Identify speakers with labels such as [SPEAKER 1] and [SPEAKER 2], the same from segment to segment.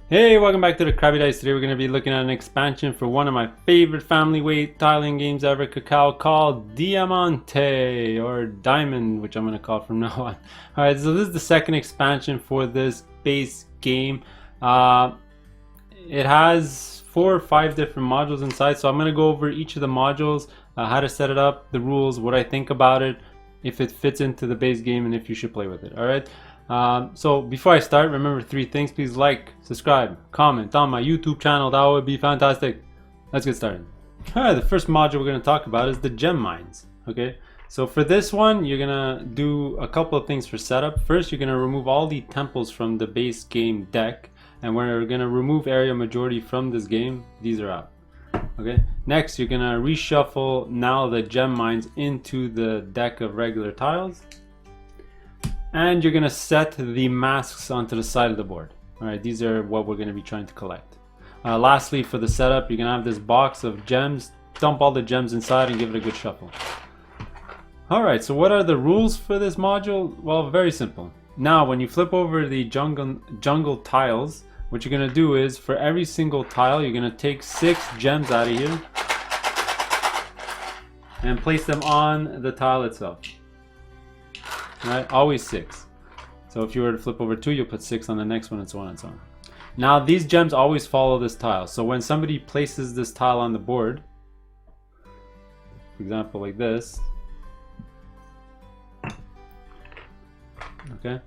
[SPEAKER 1] Hey, welcome back to the Crabby Dice. Today we're going to be looking at an expansion for one of my favorite family weight tiling games ever, Cacao, called Diamante, or Diamond, which I'm going to call from now on. Alright, so this is the second expansion for this base game. It has 4 or 5 different modules inside, so I'm going to go over each of the modules, how to set it up, the rules, what I think about it, if it fits into the base game, and if you should play with it. Alright. So before I start, remember 3 things. Please like, subscribe, comment on my YouTube channel. That would be fantastic. Let's get started. Alright, the first module we're going to talk about is the gem mines. Okay, so for this one, you're going to do a couple of things for setup. First, you're going to remove all the temples from the base game deck. And we're going to remove area majority from this game. These are out. Okay, next you're going to reshuffle now the gem mines into the deck of regular tiles. And you're going to set the masks onto the side of the board. Alright, these are what we're going to be trying to collect. Lastly, for the setup, you're going to have this box of gems. Dump all the gems inside and give it a good shuffle. Alright, so what are the rules for this module? Well, very simple. Now, when you flip over the jungle tiles, what you're going to do is, for every single tile, you're going to take 6 gems out of here and place them on the tile itself. Right, always 6. So if you were to flip over 2, you'll put 6 on the next one, and so on and so on. Now these gems always follow this tile. So when somebody places this tile on the board, for example like this, okay,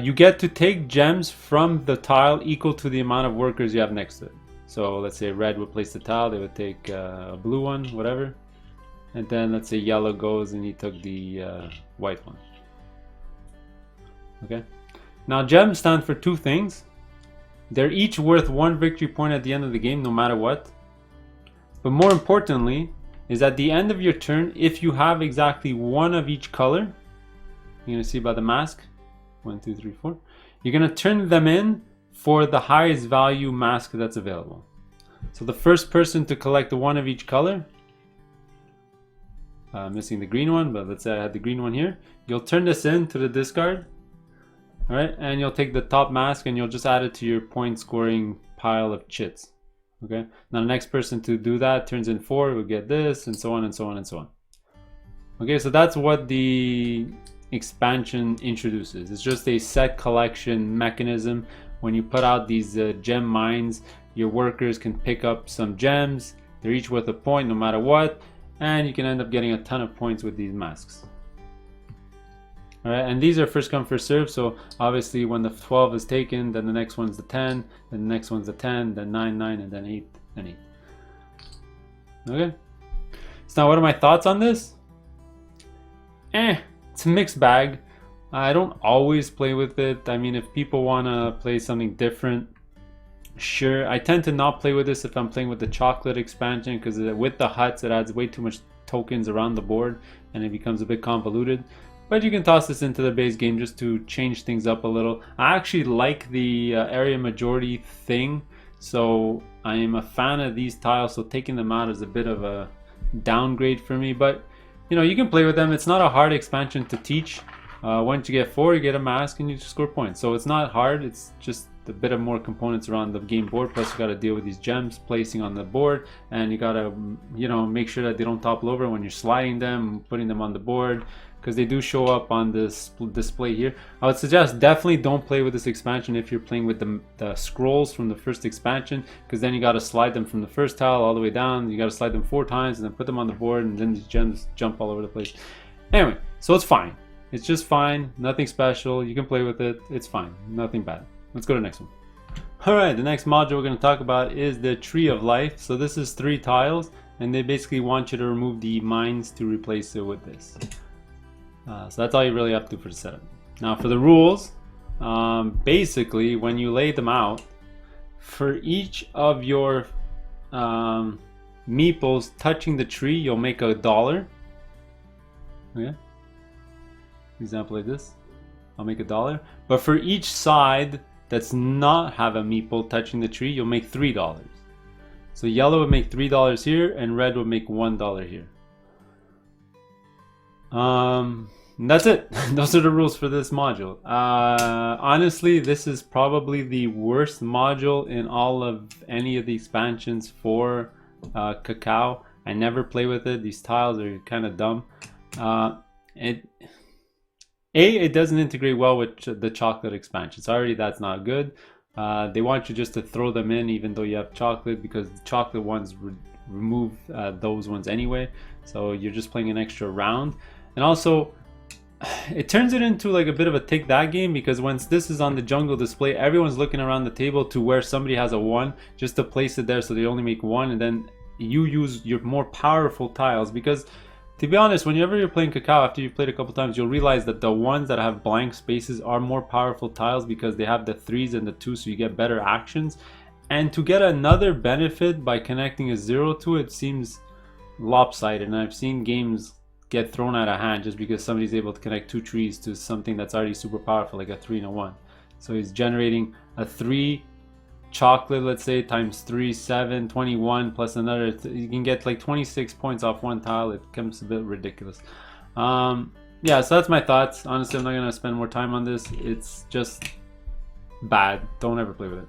[SPEAKER 1] you get to take gems from the tile equal to the amount of workers you have next to it. So let's say red would place the tile, they would take a blue one, whatever. And then let's say yellow goes and he took the white one. Okay. Now gems stand for 2 things. They're each worth 1 victory point at the end of the game, no matter what. But more importantly, is at the end of your turn, if you have exactly 1 of each color, you're gonna see by the mask, 1, 2, 3, 4. You're gonna turn them in for the highest value mask that's available. So the first person to collect the 1 of each color. Missing the green one, but let's say I had the green one here. You'll turn this in to the discard. Alright, and you'll take the top mask and you'll just add it to your point scoring pile of chits. Okay, now the next person to do that turns in 4, will get this, and so on and so on and so on. Okay, so that's what the expansion introduces. It's just a set collection mechanism. When you put out these gem mines, your workers can pick up some gems. They're each worth a point no matter what. And you can end up getting a ton of points with these masks. Alright, and these are first come first serve, so obviously when the 12 is taken, then the next one's the 10, then the next one's the 10, then 9, 9, and then 8, and 8. Okay. So now what are my thoughts on this? It's a mixed bag. I don't always play with it. I mean, if people want to play something different, sure. I tend to not play with this if I'm playing with the chocolate expansion, because with the huts it adds way too much tokens around the board and it becomes a bit convoluted. But you can toss this into the base game just to change things up a little. I actually like the area majority thing, so I am a fan of these tiles, so taking them out is a bit of a downgrade for me. But you know, you can play with them. It's not a hard expansion to teach. Once you get 4, you get a mask and you just score points. So it's not hard, it's just a bit of more components around the game board. Plus you got to deal with these gems placing on the board, and you got to, you know, make sure that they don't topple over when you're sliding them, putting them on the board, because they do show up on this display here. I would suggest definitely don't play with this expansion if you're playing with the scrolls from the first expansion, because then you got to slide them from the first tile all the way down. You got to slide them 4 times and then put them on the board, and then these gems jump all over the place. Anyway, so it's fine. It's just fine. Nothing special. You can play with it. It's fine. Nothing bad. Let's go to the next one. Alright, the next module we're going to talk about is the Tree of Life. So this is 3 tiles, and they basically want you to remove the mines to replace it with this. So that's all you really have to do for the setup. Now for the rules, basically when you lay them out, for each of your meeples touching the tree, you'll make $1. Okay? Example like this. I'll make $1. But for each side that's not have a meeple touching the tree, you'll make $3. So yellow would make $3 here, and red would make $1 here. that's it. Those are the rules for this module. Honestly, this is probably the worst module in all of any of the expansions for Cacao. I never play with it. These tiles are kind of dumb. It doesn't integrate well with the chocolate expansions. Already that's not good. They want you just to throw them in even though you have chocolate, because the chocolate ones remove those ones anyway. So you're just playing an extra round. And also, it turns it into like a bit of a take that game, because once this is on the jungle display, everyone's looking around the table to where somebody has a 1 just to place it there so they only make 1, and then you use your more powerful tiles. Because to be honest, whenever you're playing Cacao, after you've played a couple times, you'll realize that the ones that have blank spaces are more powerful tiles because they have the 3s and the 2s, so you get better actions. And to get another benefit by connecting a 0 to it seems lopsided, and I've seen games get thrown out of hand just because somebody's able to connect 2 trees to something that's already super powerful, like a 3 and a 1. So he's generating a 3 chocolate, let's say, times 3, 7, 21, plus another. You can get like 26 points off one tile. It becomes a bit ridiculous. Yeah, so that's my thoughts. Honestly, I'm not going to spend more time on this. It's just bad. Don't ever play with it.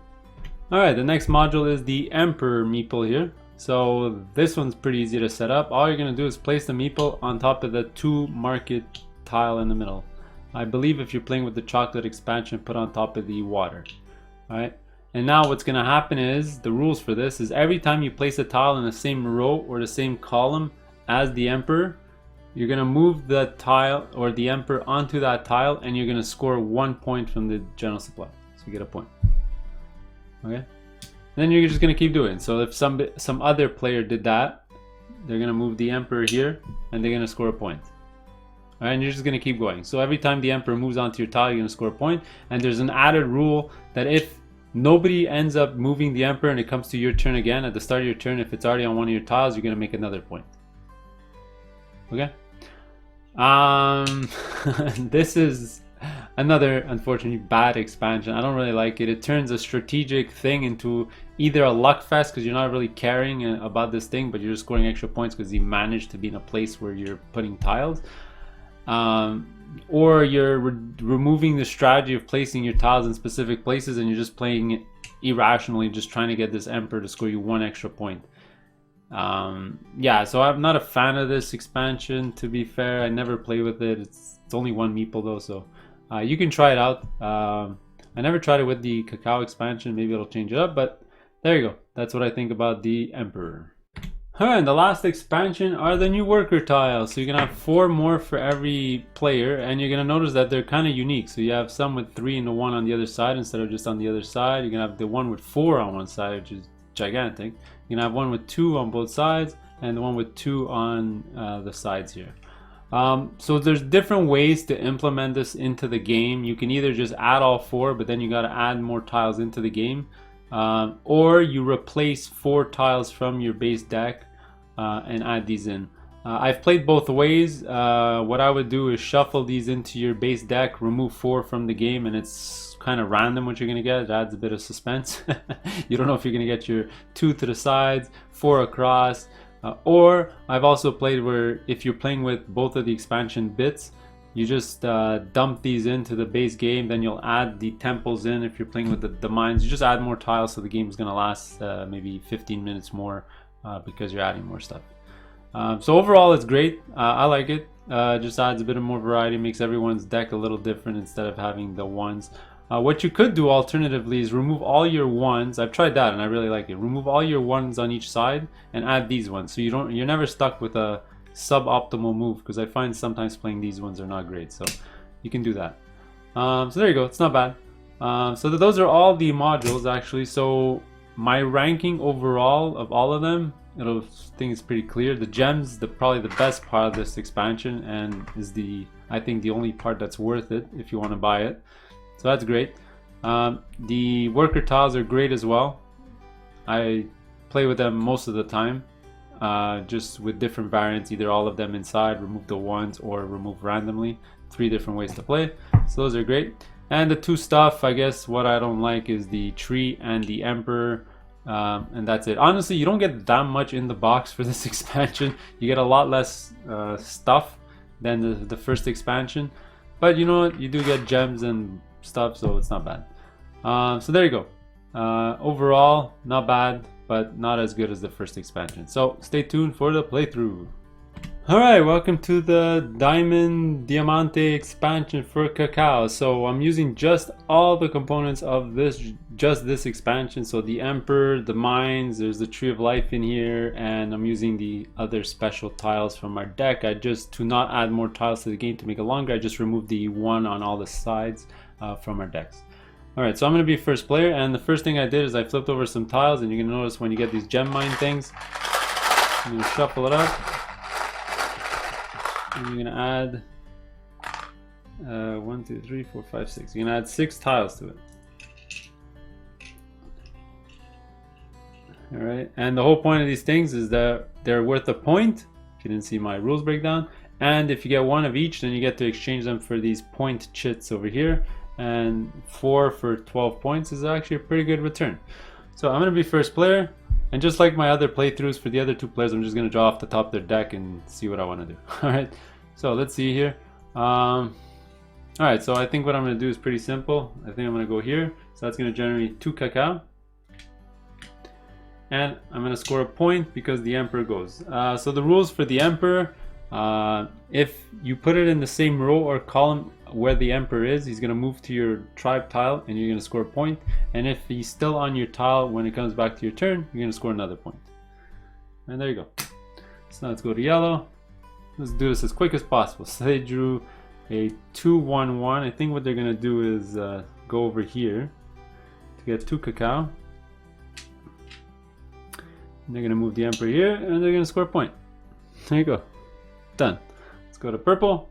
[SPEAKER 1] Alright, the next module is the Emperor Meeple here. So this one's pretty easy to set up. All you're going to do is place the meeple on top of the 2 market tile in the middle. I believe if you're playing with the chocolate expansion, put on top of the water. Alright, and now what's going to happen is, the rules for this is every time you place a tile in the same row or the same column as the Emperor, you're going to move the tile or the Emperor onto that tile, and you're going to score 1 point from the general supply. So you get a point. Okay? Then you're just going to keep doing. So if some other player did that, they're going to move the Emperor here and they're going to score a point. All right, and you're just going to keep going. So every time the Emperor moves onto your tile, you're going to score a point. And there's an added rule that if nobody ends up moving the Emperor and it comes to your turn again, at the start of your turn, if it's already on one of your tiles, you're going to make another point. Okay? This is another unfortunately bad expansion. I don't really like it. It turns a strategic thing into either a luck fest because you're not really caring about this thing, but you're just scoring extra points because you managed to be in a place where you're putting tiles, or you're removing the strategy of placing your tiles in specific places and you're just playing irrationally, just trying to get this Emperor to score you 1 extra point. Yeah, so I'm not a fan of this expansion, to be fair. I never play with it. It's only 1 meeple though, so you can try it out. I never tried it with the Cacao expansion. Maybe it'll change it up, but there you go. That's what I think about the Emperor. Alright, and the last expansion are the new worker tiles. So you're gonna have 4 more for every player, and you're gonna notice that they're kind of unique. So you have some with 3 and a 1 on the other side instead of just on the other side. You're gonna have the one with 4 on one side, which is gigantic. You're gonna have one with 2 on both sides, and the one with 2 on the sides here. So there's different ways to implement this into the game. You can either just add all 4, but then you got to add more tiles into the game, or you replace 4 tiles from your base deck and add these in. I've played both ways. What I would do is shuffle these into your base deck, remove 4 from the game, and it's kind of random what you're gonna get. It adds a bit of suspense. You don't know if you're gonna get your 2 to the sides, 4 across. Or I've also played where if you're playing with both of the expansion bits, you just dump these into the base game, then you'll add the temples in. If you're playing with the mines, you just add more tiles, so the game's gonna last maybe 15 minutes more because you're adding more stuff. So overall it's great. I like it. Just adds a bit of more variety, makes everyone's deck a little different instead of having the ones. What you could do alternatively is remove all your 1s. I've tried that and I really like it. Remove all your 1s on each side and add these ones, so you're never stuck with a suboptimal move, because I find sometimes playing these ones are not great. So you can do that. So there you go. It's not bad. So those are all the modules actually. So my ranking overall of all of them, I think it's pretty clear. The gems, probably the best part of this expansion, and is I think the only part that's worth it if you want to buy it. So that's great. The worker tiles are great as well. I play with them most of the time, just with different variants, either all of them inside, remove the 1s, or remove randomly. 3 different ways to play. So those are great. And the 2 stuff, I guess what I don't like is the tree and the Emperor. And that's it. Honestly, you don't get that much in the box for this expansion. You get a lot less stuff than the first expansion. But you know what? You do get gems and stuff, so it's not bad. So there you go. Overall, not bad, but not as good as the first expansion. So stay tuned for the playthrough. Alright, welcome to the Diamante expansion for Cacao. So I'm using just all the components of this expansion. So the Emperor, the mines, there's the Tree of Life in here, and I'm using the other special tiles from our deck. To not add more tiles to the game to make it longer, I just removed the one on all the sides from our decks. Alright, so I'm going to be first player, and the first thing I did is I flipped over some tiles, and you're going to notice when you get these gem mine things, I'm going to shuffle it up. And you're gonna add 1, 2, 3, 4, 5, 6. You're gonna add 6 tiles to it. Alright, and the whole point of these things is that they're worth a point, if you didn't see my rules breakdown. And if you get one of each, then you get to exchange them for these point chits over here. And 4 for 12 points is actually a pretty good return. So I'm gonna be first player. And just like my other playthroughs for the other 2 players, I'm just going to draw off the top of their deck and see what I want to do. Alright, so let's see here. Alright, so I think what I'm going to do is pretty simple. I think I'm going to go here. So that's going to generate 2 Cacao. And I'm going to score a point because the Emperor goes. So the rules for the Emperor, if you put it in the same row or column where the Emperor is, he's going to move to your tribe tile and you're going to score a point. And if he's still on your tile when it comes back to your turn, you're going to score another point. And there you go. So now let's go to yellow. Let's do this as quick as possible. So they drew a 2-1-1. I think what they're going to do is go over here to get 2 Cacao. And they're going to move the Emperor here and they're going to score a point. There you go. Done. Let's go to purple.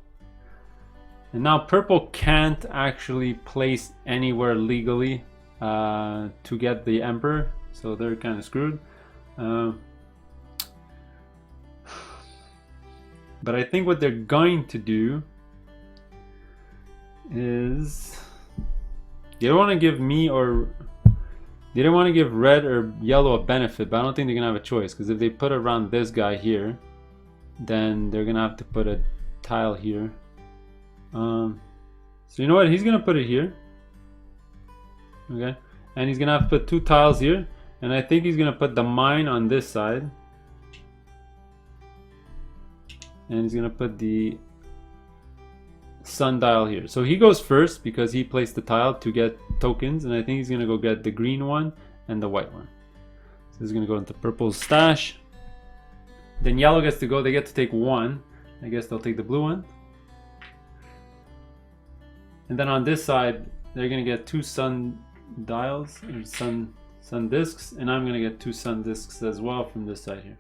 [SPEAKER 1] And now purple can't actually place anywhere legally to get the Emperor, so they're kind of screwed. But I think what they're going to do is they don't want to give me they don't want to give red or yellow a benefit, but I don't think they're gonna have a choice, because if they put around this guy here, then they're gonna have to put a tile here. So you know what, he's gonna put it here, okay, and he's gonna have to put 2 tiles here, and I think he's gonna put the mine on this side, and he's gonna put the sundial here. So he goes first because he placed the tile to get tokens, and I think he's gonna go get the green one and the white one. So he's gonna go into purple's stash. Then yellow gets to go, they get to take 1. I guess they'll take the blue one. And then on this side, they're gonna get 2 sun dials or sun discs, and I'm gonna get 2 sun discs as well from this side here.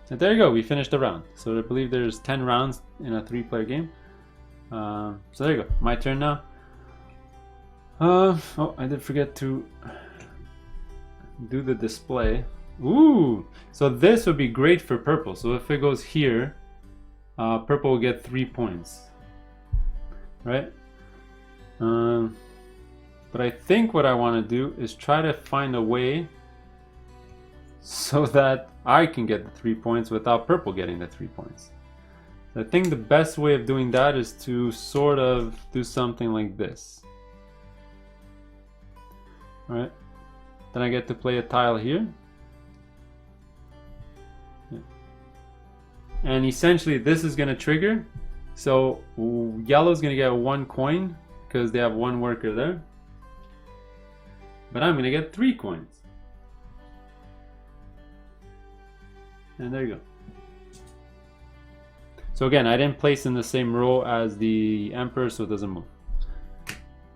[SPEAKER 1] And there you go, we finished the round. So I believe there's 10 rounds in a 3-player game. So there you go, my turn now. Oh, I did forget to do the display. Ooh, so this would be great for purple. So if it goes here, purple will get 3 points. Right? But I think what I want to do is try to find a way so that I can get the 3 points without purple getting the 3 points. I think the best way of doing that is to sort of do something like this. Alright, then I get to play a tile here. And essentially this is going to trigger. So yellow's going to get 1 coin because they have 1 worker there. But I'm going to get 3 coins. And there you go. So again, I didn't place in the same row as the Emperor, so it doesn't move.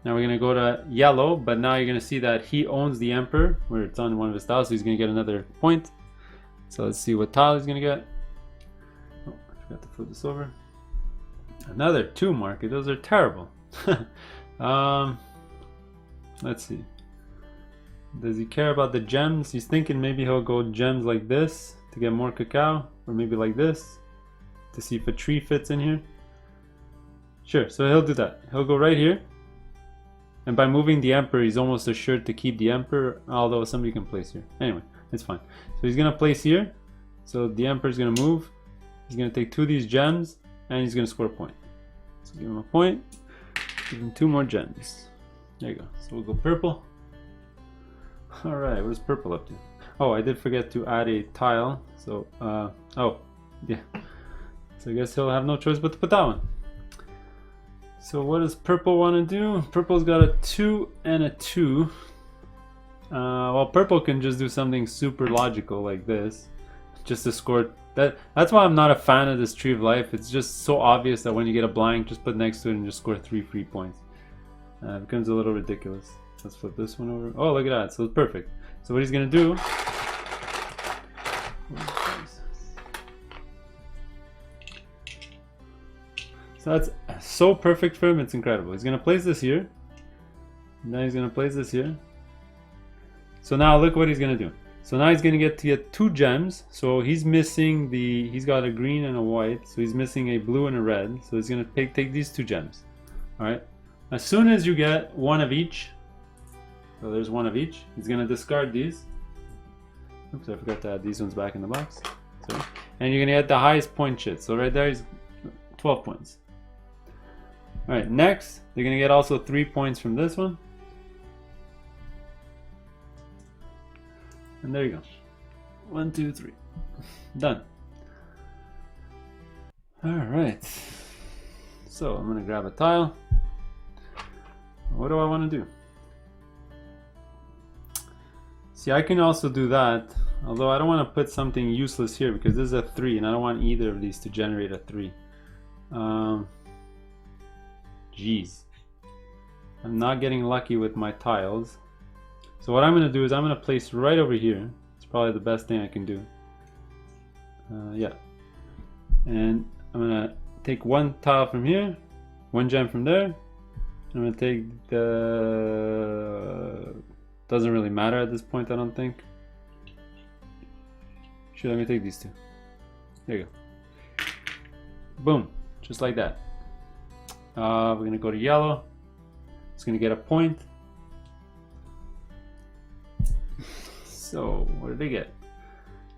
[SPEAKER 1] Now we're going to go to yellow, but now you're going to see that he owns the Emperor, where it's on one of his tiles, so he's going to get another point. So let's see what tile he's going to get. Oh, I forgot to flip this over. Another 2 market. Those are terrible. Let's see. Does he care about the gems? He's thinking maybe he'll go gems like this to get more cacao, or maybe like this to see if a tree fits in here. Sure, so he'll do that. He'll go right here, and by moving the Emperor, he's almost assured to keep the Emperor, although somebody can place here. Anyway, it's fine. So he's gonna place here. So the Emperor's gonna move. He's gonna take 2 of these gems, and he's gonna score a point. So give him a point, give him 2 more gems. There you go. So we'll go purple. Alright, what is purple up to? Oh, I did forget to add a tile. So, oh, yeah. So I guess he'll have no choice but to put that one. So what does purple want to do? Purple's got a 2 and a 2. Well, purple can just do something super logical like this, just to score. That's why I'm not a fan of this Tree of Life. It's just so obvious that when you get a blank, just put next to it and just score 3 free points. It becomes a little ridiculous. Let's flip this one over. Oh, look at that. So it's perfect. So what he's gonna do? So that's so perfect for him. It's incredible. He's gonna place this here. Now he's gonna place this here. So now look what he's gonna do. So now he's gonna get 2 gems. So he's missing he's got a green and a white. So he's missing a blue and a red. So he's gonna take these 2 gems. All right. As soon as you get 1 of each, so there's 1 of each, he's gonna discard these. Oops, I forgot to add these ones back in the box. Sorry. And you're gonna get the highest point shit. So right there is 12 points. All right. Next, they're gonna get also 3 points from this one. And there you go. 1, 2, 3. Done. Alright. So I'm gonna grab a tile. What do I want to do? See, I can also do that, although I don't want to put something useless here because this is a 3 and I don't want either of these to generate a 3. Jeez. I'm not getting lucky with my tiles. So what I'm going to do is I'm going to place right over here. It's probably the best thing I can do. Yeah. And I'm going to take 1 tile from here, 1 gem from there. I'm going to take the... Doesn't really matter at this point, I don't think. Sure, let me take these 2. There you go. Boom. Just like that. We're going to go to yellow. It's going to get a point. So what did they get?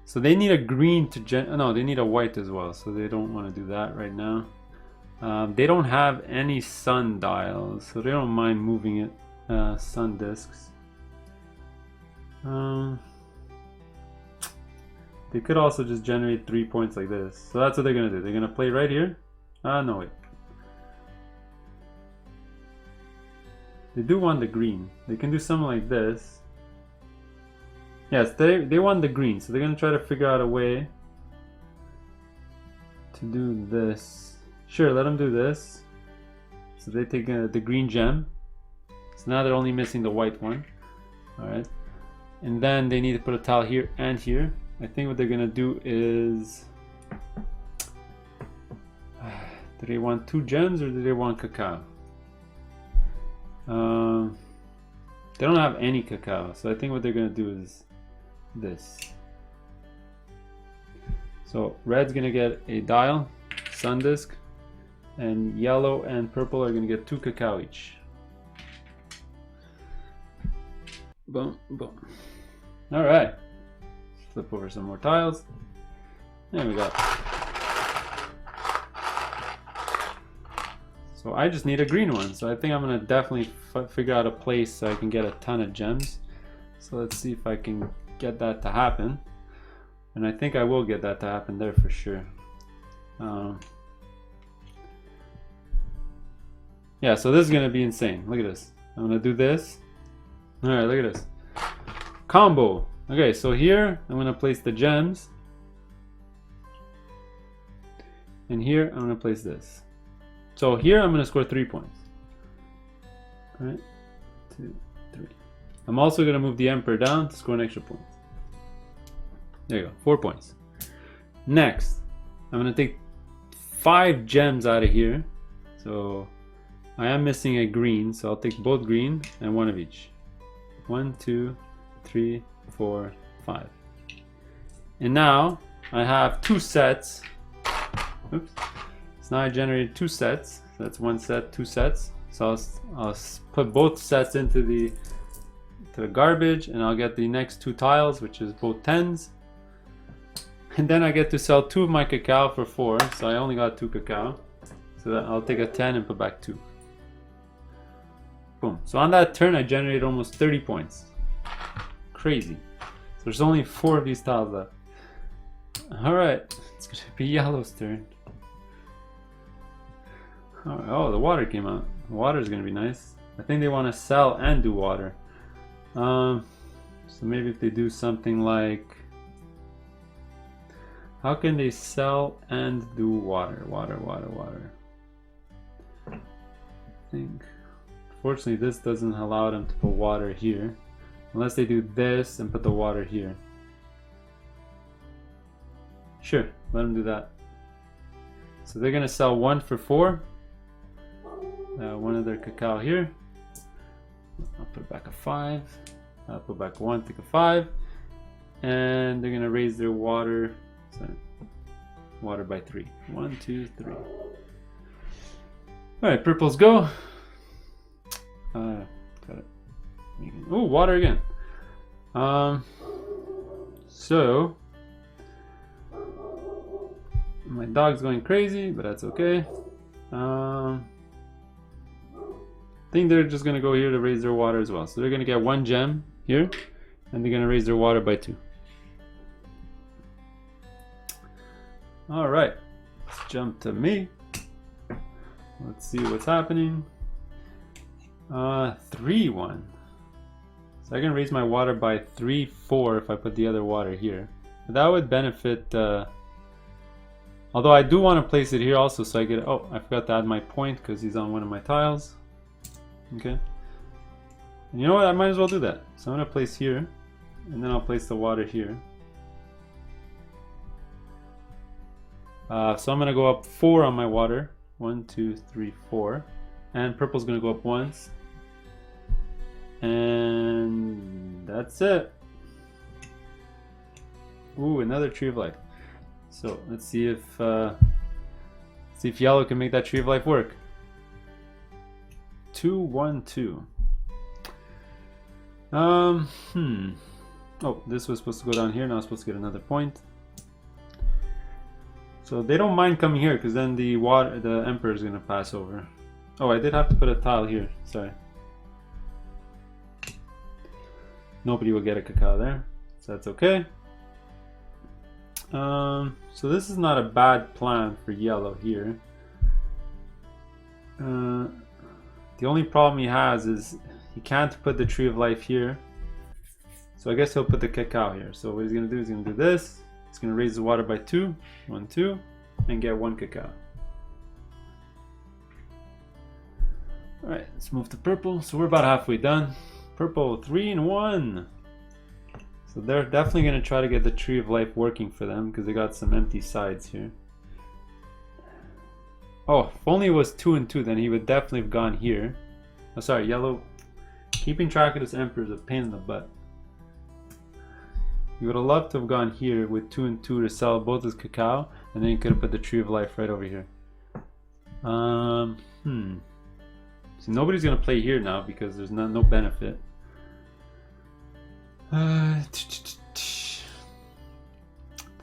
[SPEAKER 1] So they need a green to no, they need a white as well, so they don't want to do that right now. They don't have any sun dials, so they don't mind moving it. Sun discs. They could also just generate 3 points like this. So that's what they're gonna do. They're gonna play right here. No wait. They do want the green. They can do something like this. Yes, they want the green, so they're gonna try to figure out a way to do this. Sure, let them do this. So they take the green gem. So now they're only missing the white one. Alright. And then they need to put a tile here and here. I think what they're gonna do is... do they want 2 gems or do they want cacao? They don't have any cacao, so I think what they're gonna do is this. So red's gonna get a dial, sun disk, and yellow and purple are gonna get 2 cacao each. Boom, boom. All right. Flip over some more tiles. There we go. So I just need a green one. So I think I'm gonna definitely figure out a place so I can get a ton of gems. So let's see if I can get that to happen. And I think I will get that to happen there for sure. Yeah, so this is gonna be insane. Look at this. I'm gonna do this. All right, look at this. Combo. Okay, so here I'm gonna place the gems. And here I'm gonna place this. So here I'm gonna score 3 points. All right, 2, 3. I'm also gonna move the Emperor down to score an extra point. There you go, 4 points. Next, I'm gonna take 5 gems out of here. So I am missing a green, so I'll take both green and 1 of each. 1, 2, 3, 4, 5. And now I have 2 sets. Oops. So now I generated 2 sets. So that's 1 set, 2 sets. So I'll put both sets into the garbage, and I'll get the next 2 tiles, which is both 10s. And then I get to sell 2 of my cacao for 4, so I only got 2 cacao. So that I'll take a 10 and put back 2. Boom. So on that turn I generated almost 30 points. Crazy. So there's only 4 of these tiles left. Alright, it's gonna be yellow's turn. Oh, the water came out. The water is gonna be nice. I think they want to sell and do water. So maybe if they do something like, how can they sell and do water? Water. I think, fortunately, this doesn't allow them to put water here, unless they do this and put the water here. Sure, let them do that. So they're gonna sell 1 for 4. One of their cacao here. I'll put back a 5. I'll put back 1, take a 5, and they're gonna raise their water. Sorry, water by 3. 1, 2, 3. All right, purples go. Got it. Oh, water again. So my dog's going crazy, but that's okay. I think they're just gonna go here to raise their water as well. So they're gonna get 1 gem here, and they're gonna raise their water by 2. All right, let's jump to me. Let's see what's happening. 3-1. So I can raise my water by 3-4 if I put the other water here. But that would benefit. Although I do want to place it here also, so I get. Oh, I forgot to add my point because he's on one of my tiles. Okay. And you know what? I might as well do that. So I'm gonna place here, and then I'll place the water here. So I'm gonna go up 4 on my water. 1, 2, 3, 4, and purple's gonna go up once, and that's it. Ooh, another tree of life. So let's see if yellow can make that tree of life work. 2, 1, 2. Oh, this was supposed to go down here. Now I'm supposed to get another point. So they don't mind coming here because then the emperor is gonna pass over. Oh, I did have to put a tile here. Sorry. Nobody will get a cacao there, so that's okay. So this is not a bad plan for yellow here. The only problem he has is he can't put the tree of life here. So I guess he'll put the cacao here. So what he's gonna do is he's gonna do this. He's gonna raise the water by 2, 1, 2, and get 1 cacao. All right, let's move to purple. So we're about halfway done. Purple, 3 and 1. So they're definitely gonna try to get the tree of life working for them because they got some empty sides here. Oh, if only it was 2 and 2, then he would definitely have gone here. Oh, sorry, yellow. Keeping track of this emperor is a pain in the butt. He would have loved to have gone here with 2 and 2 to sell both his cacao, and then he could have put the tree of life right over here. So nobody's gonna play here now because there's no benefit.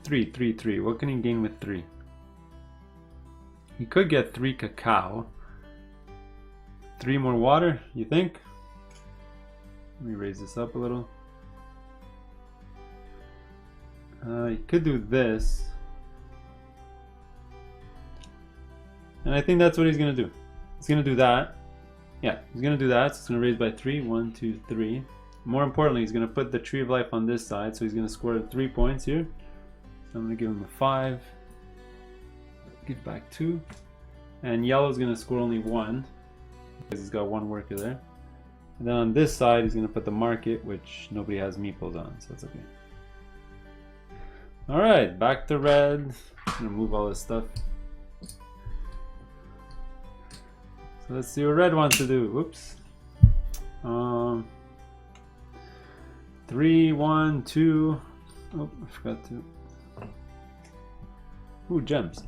[SPEAKER 1] 3. What can he gain with 3? He could get 3 cacao. 3 more water, you think? Let me raise this up a little. He could do this. And I think that's what he's gonna do. He's gonna do that. Yeah, he's gonna do that. So it's gonna raise by 3. 1, 2, 3. More importantly, he's gonna put the tree of life on this side. So he's gonna score 3 points here. So I'm gonna give him a 5. Give back 2. And yellow's gonna score only 1. Because he's got 1 worker there. And then on this side, he's gonna put the market, which nobody has meeples on, so it's okay. Alright, back to red. I'm gonna move all this stuff. So let's see what red wants to do. Whoops. 3, 1, 2. Oh, I forgot to. Ooh, gems.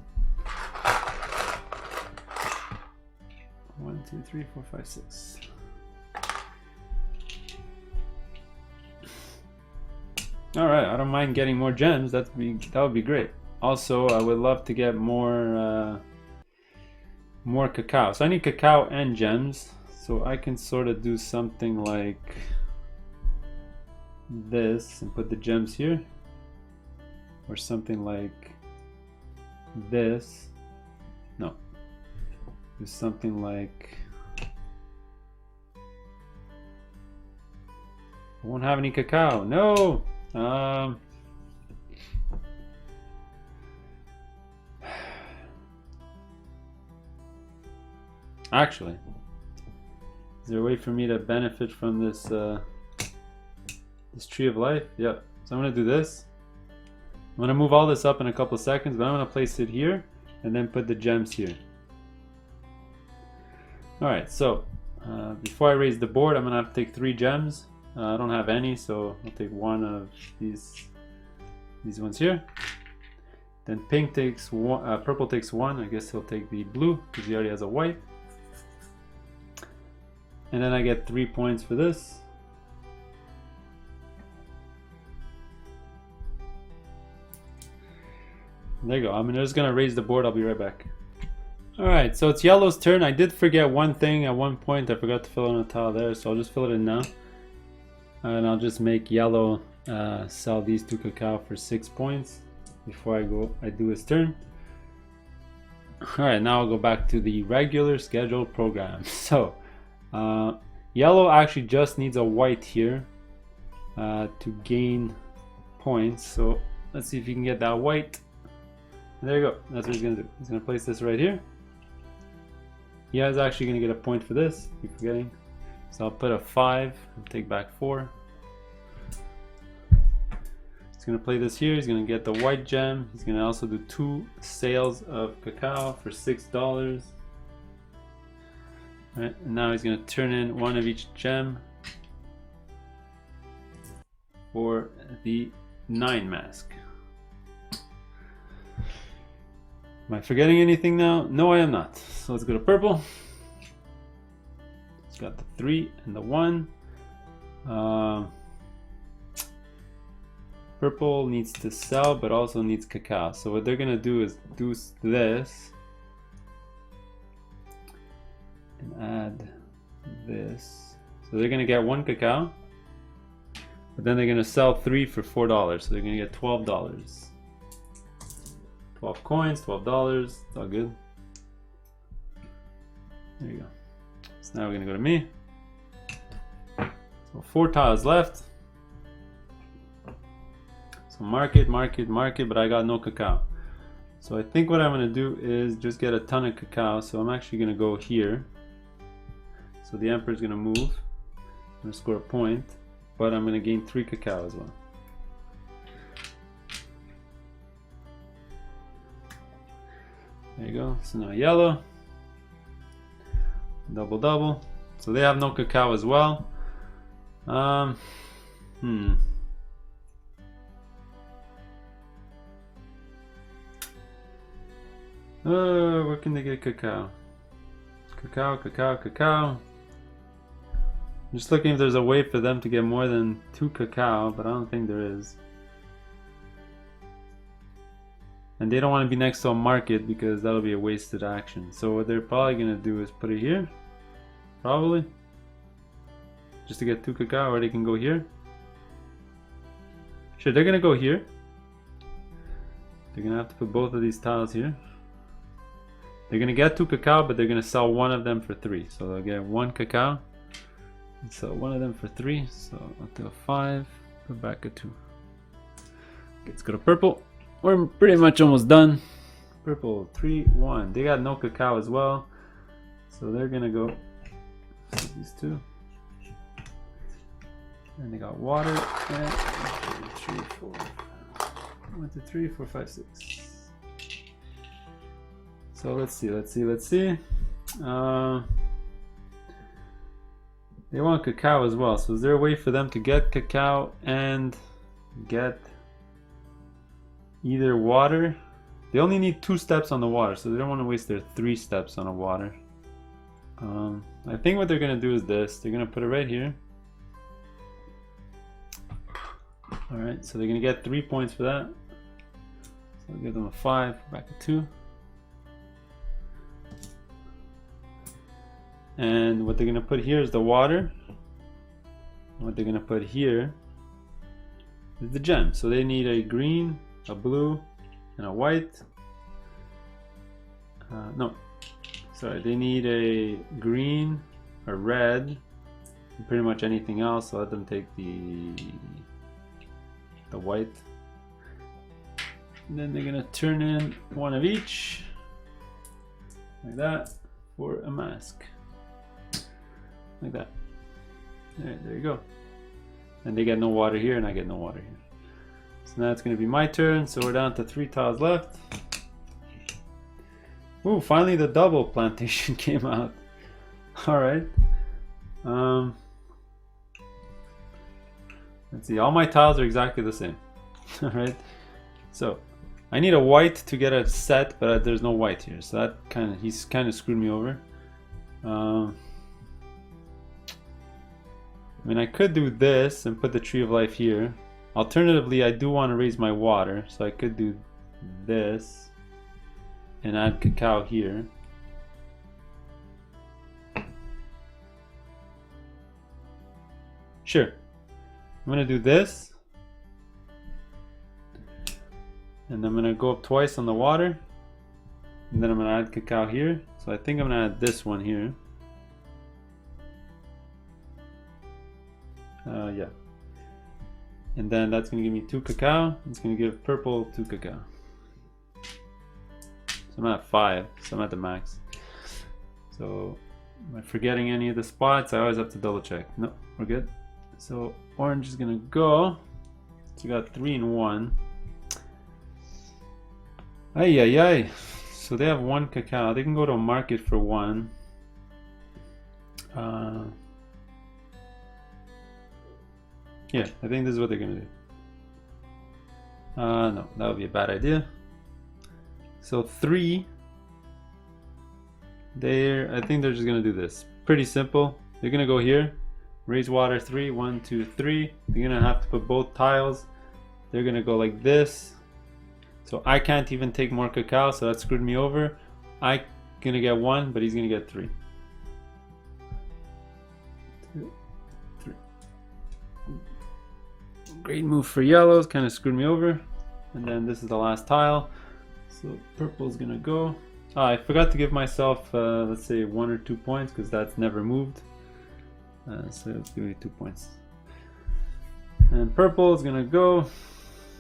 [SPEAKER 1] 1, 2, 3, 4, 5, 6. All right, I don't mind getting more gems. That would be great. Also, I would love to get more cacao. So I need cacao and gems. So I can sort of do something like this and put the gems here, or something like this. No, do something like, I won't have any cacao. No. Actually, is there a way for me to benefit from this this tree of life? Yep. So I'm gonna do this. I'm gonna move all this up in a couple of seconds, but I'm gonna place it here and then put the gems here. All right. So before I raise the board, I'm gonna have to take 3 gems. I don't have any, so I'll take one of these ones here. Then pink takes one, purple takes one. I guess he'll take the blue because he already has a white. And then I get 3 points for this. There you go. I'm just gonna raise the board. I'll be right back. All right, so it's yellow's turn. I did forget one thing at one point. I forgot to fill in a tile there, so I'll just fill it in now. And I'll just make yellow sell these 2 cacao for 6 points before I do his turn. All right, now I'll go back to the regular scheduled program. So yellow actually just needs a white here to gain points. So let's see if you can get that white. There you go. That's what he's gonna do. He's gonna place this right here. He is actually gonna get a point for this. Keep forgetting. So I'll put a 5 and take back 4. He's gonna play this here. He's gonna get the white gem. He's gonna also do 2 sales of cacao for $6. All right, and now he's gonna turn in 1 of each gem for the 9 mask. Am I forgetting anything now? No, I am not. So let's go to purple. It's got the 3 and the 1. Purple needs to sell, but also needs cacao. So what they're gonna do is do this and add this. So they're gonna get 1 cacao, but then they're gonna sell 3 for $4. So they're gonna get $12. 12 coins, $12. It's all good. There you go. So now we're gonna go to me. So 4 tiles left. So market, but I got no cacao. So I think what I'm gonna do is just get a ton of cacao. So I'm actually gonna go here. So the emperor's gonna move. I'm gonna score a point, but I'm gonna gain 3 cacao as well. There you go. So now yellow. Double. So they have no cacao as well. Where can they get cacao? Cacao. I'm just looking if there's a way for them to get more than 2 cacao, but I don't think there is. And they don't want to be next to a market because that'll be a wasted action. So what they're probably gonna do is put it here, probably, just to get 2 cacao, or they can go here. Sure, they're gonna go here. They're gonna have to put both of these tiles here. They're gonna get 2 cacao, but they're gonna sell 1 of them for 3. So they'll get 1 cacao and sell 1 of them for 3. So I'll do a 5, put back a 2. Let's go to purple. We're pretty much almost done. Purple, 3, 1. They got no cacao as well. So they're gonna go these 2. And they got water and 1, 2, 3, 4. 1, 2, 3, 4, 5, 6. So let's see. They want cacao as well. So is there a way for them to get cacao and get either water? They only need 2 steps on the water, so they don't want to waste their 3 steps on a water. I think what they're gonna do is this. They're gonna put it right here. All right, so they're gonna get 3 points for that. So I'll give them a 5, back to 2. And what they're gonna put here is the water. What they're gonna put here is the gem. So they need a green, a blue, and a white. No, sorry, they need a green, a red, and pretty much anything else. So let them take the white. And then they're gonna turn in one of each, like that, for a mask. Like that. Alright, there you go. And they get no water here, and I get no water here. So now it's going to be my turn. So we're down to 3 tiles left. Ooh, finally the double plantation came out. Alright. Let's see. All my tiles are exactly the same. Alright. So I need a white to get a set, but there's no white here. So that he's kind of screwed me over. I mean, I could do this and put the Tree of Life here. Alternatively, I do want to raise my water, so I could do this and add Cacao here. Sure. I'm going to do this. And I'm going to go up twice on the water. And then I'm going to add Cacao here. So I think I'm going to add this one here. Yeah. And then that's going to give me 2 Cacao. It's going to give purple 2 Cacao. So I'm at 5, so I'm at the max. So am I forgetting any of the spots? I always have to double check. No, we're good. So orange is going to go. So we got 3 and 1. Ay, ay, ay. So they have 1 Cacao. They can go to a market for 1. Yeah, I think this is what they're gonna do. No, that would be a bad idea. So 3. I think they're just gonna do this. Pretty simple. They're gonna go here, raise water 3, 1, 2, 3. They're gonna have to put both tiles. They're gonna go like this. So I can't even take more Cacao, so that screwed me over. I'm gonna get 1, but he's gonna get 3. 2, 3. Great move for yellows, kind of screwed me over. And then this is the last tile. So purple's gonna go. I forgot to give myself, let's say 1 or 2 points, because that's never moved. So let's give me 2 points. And purple is gonna go.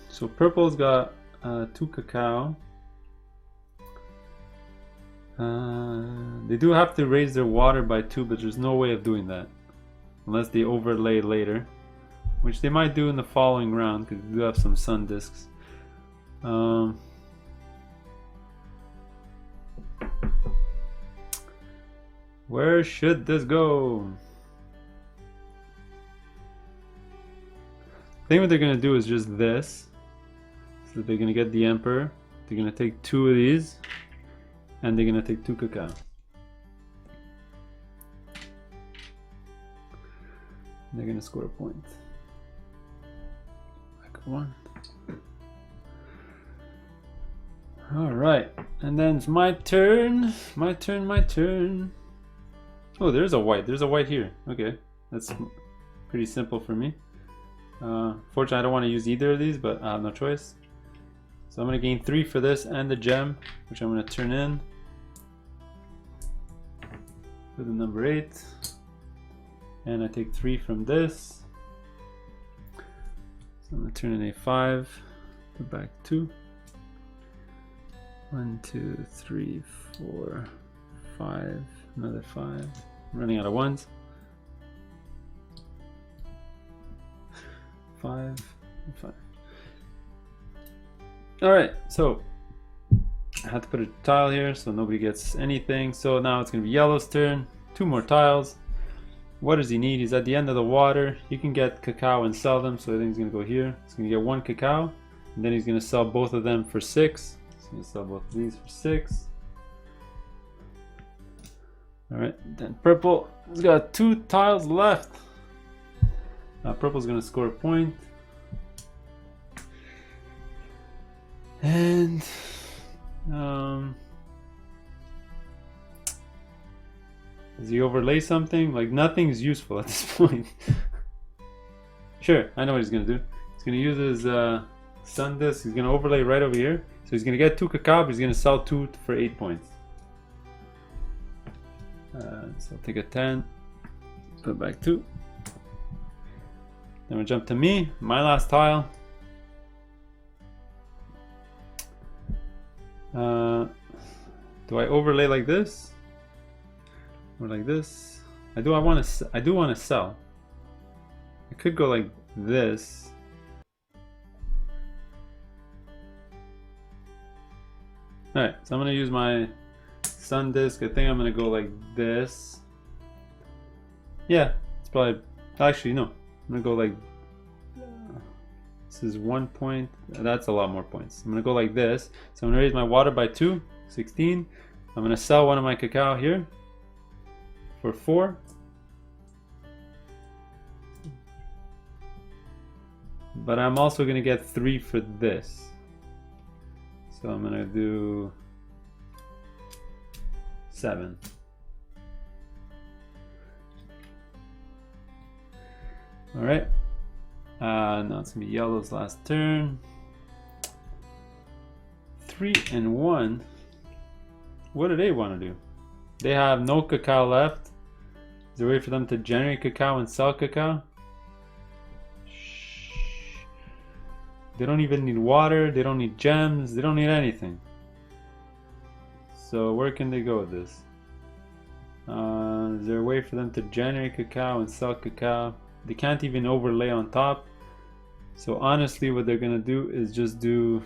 [SPEAKER 1] So purple's got 2 Cacao. They do have to raise their water by 2, but there's no way of doing that unless they overlay later, which they might do in the following round because we do have some sun discs. Where should this go? I think what they're gonna do is just this. So they're gonna get the Emperor. They're gonna take 2 of these, and they're gonna take 2 Cacao. They're gonna score a point. Like 1. All right, and then it's my turn. My turn. My turn. Oh, there's a white. There's a white here. Okay, that's pretty simple for me. Fortunately, I don't want to use either of these, but I have no choice. So I'm going to gain 3 for this and the gem, which I'm going to turn in for the number 8. And I take 3 from this. So I'm going to turn in a 5, put back 2. 1, 2, 3, 4, 5, another 5. I'm running out of ones. 5 and 5. Alright, so I have to put a tile here so nobody gets anything. So now it's going to be yellow's turn. 2 more tiles. What does he need? He's at the end of the water. He can get Cacao and sell them, so I think he's going to go here. He's going to get 1 Cacao, and then he's going to sell both of them for 6. He's going to sell both of these for 6. Alright, then purple has got 2 tiles left. Now purple's going to score a point. And does he overlay something? Like, nothing's useful at this point. Sure, I know what he's gonna do. He's gonna use his sun disk. He's gonna overlay right over here. So he's gonna get 2 cacao, but he's gonna sell 2 for 8 points. So I'll take a 10, put back 2. Then we'll jump to me, my last tile. Do I overlay like this or like this? I do want to sell. I could go like this. All right, so I'm gonna use my sun disk. I think I'm gonna go like this. Yeah, it's probably, actually no, I'm gonna go like, this is 1 point, that's a lot more points. I'm gonna go like this. So I'm gonna raise my water by 2, 16. I'm gonna sell one of my cacao here for 4. But I'm also gonna get 3 for this. So I'm gonna do 7. All right. Now it's gonna be yellow's last turn. 3 and 1. What do they want to do? They have no cacao left. Is there a way for them to generate cacao and sell cacao? They don't even need water. They don't need gems. They don't need anything. So where can they go with this? Is there a way for them to generate cacao and sell cacao? They can't even overlay on top. So honestly, what they're gonna do is just do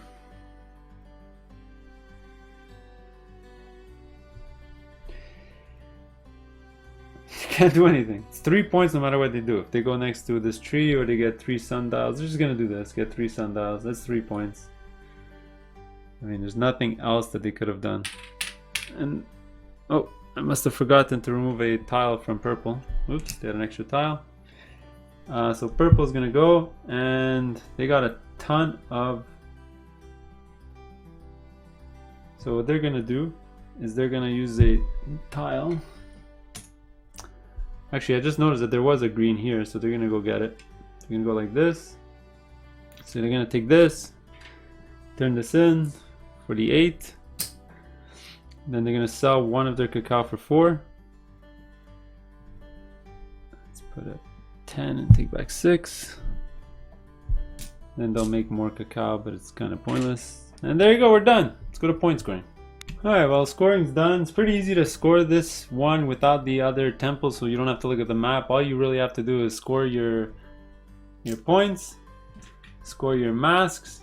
[SPEAKER 1] can't do anything. It's 3 points no matter what they do. If they go next to this tree or they get 3 sundials, they're just gonna do this. Get 3 sundials. That's 3 points. I mean, there's nothing else that they could have done. And oh, I must have forgotten to remove a tile from purple. Oops, they had an extra tile. So purple is gonna go, and they got a ton of. So what they're gonna do is they're gonna use a tile. Actually, I just noticed that there was a green here, so they're gonna go get it. They're gonna go like this. So they're gonna take this, turn this in for the 8. Then they're gonna sell one of their cacao for 4. Let's put a 10 and take back 6. Then they'll make more cacao, but it's kind of pointless. And there you go, we're done. Let's go to point scoring. Alright, well, scoring's done. It's pretty easy to score this one without the other temples, so you don't have to look at the map. All you really have to do is score your points, score your masks,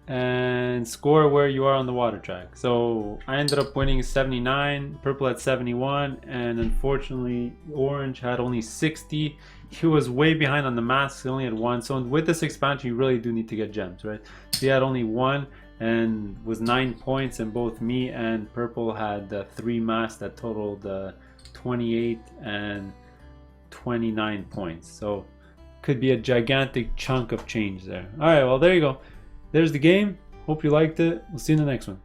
[SPEAKER 1] and score where you are on the water track. So I ended up winning 79, purple had 71, and unfortunately orange had only 60. He was way behind on the masks. He only had 1. So with this expansion you really do need to get gems, right? So he had only 1 and was 9 points, and both me and purple had 3 masks that totaled 28 and 29 points. So could be a gigantic chunk of change there. All right, well, there you go. There's the game. Hope you liked it. We'll see you in the next one.